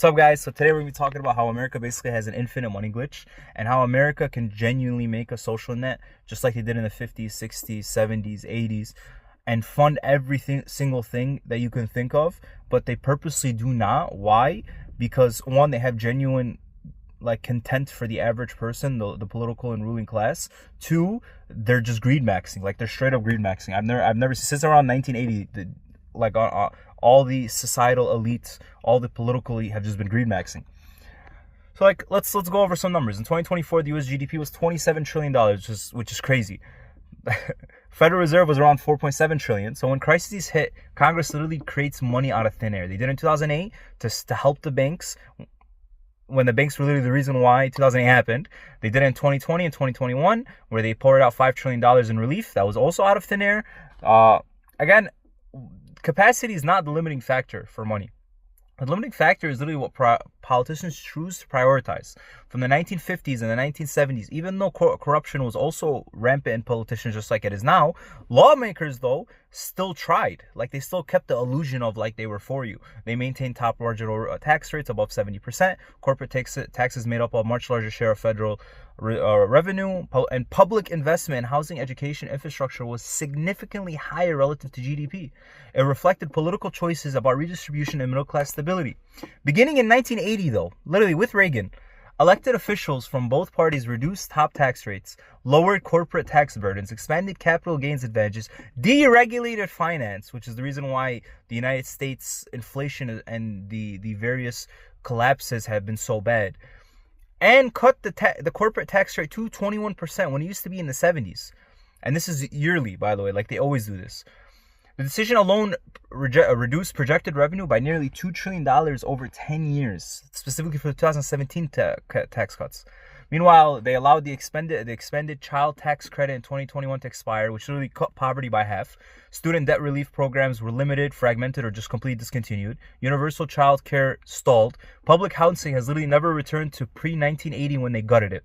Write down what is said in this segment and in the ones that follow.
What's up, guys? So today we're going to be talking about how America basically has an infinite money glitch and how America can genuinely make a social net just like they did in the 50s, 60s, 70s, 80s and fund single thing that you can think of, but they purposely do not. Why? Because one, they have genuine content for the average person, the political and ruling class. Two, they're just greed maxing. They're straight up greed maxing. I've never since around 1980 all the societal elites, all the political elite have just been greed maxing. So let's go over some numbers. In 2024, the US GDP was $27 trillion, which is crazy. Federal Reserve was around 4.7 trillion. So when crises hit, Congress literally creates money out of thin air. They did it in 2008 to help the banks when the banks were literally the reason why 2008 happened. They did it in 2020 and 2021 where they poured out $5 trillion in relief. That was also out of thin air. Again, capacity is not the limiting factor for money. The limiting factor is literally what politicians choose to prioritize. From the 1950s and the 1970s, even though corruption was also rampant in politicians just like it is now, lawmakers, though, still tried. They still kept the illusion of they were for you. They maintained top marginal tax rates above 70%. Corporate taxes made up a much larger share of federal revenue, and public investment in housing, education, infrastructure was significantly higher relative to GDP. It reflected political choices about redistribution and middle class stability. Beginning in 1980, though, literally with Reagan, elected officials from both parties reduced top tax rates, lowered corporate tax burdens, expanded capital gains advantages, deregulated finance, which is the reason why the United States inflation and the various collapses have been so bad, and cut the corporate tax rate to 21% when it used to be in the 70s. And this is yearly, by the way, they always do this. The decision alone reduced projected revenue by nearly $2 trillion over 10 years, specifically for the 2017 tax cuts. Meanwhile, they allowed the expanded child tax credit in 2021 to expire, which literally cut poverty by half. Student debt relief programs were limited, fragmented, or just completely discontinued. Universal child care stalled. Public housing has literally never returned to pre-1980 when they gutted it.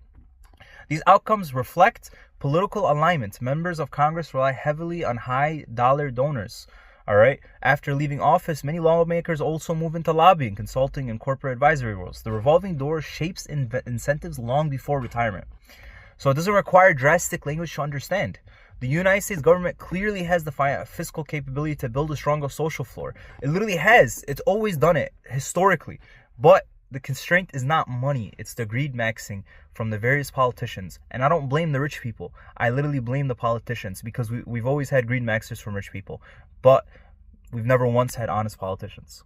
These outcomes reflect political alignment. Members of Congress rely heavily on high-dollar donors. All right. After leaving office, many lawmakers also move into lobbying, consulting, and corporate advisory roles. The revolving door shapes incentives long before retirement. So it doesn't require drastic language to understand. The United States government clearly has the fiscal capability to build a stronger social floor. It literally has. It's always done it historically. But the constraint is not money. It's the greed maxing from the various politicians. And I don't blame the rich people. I literally blame the politicians because we've always had greed maxers from rich people. But we've never once had honest politicians.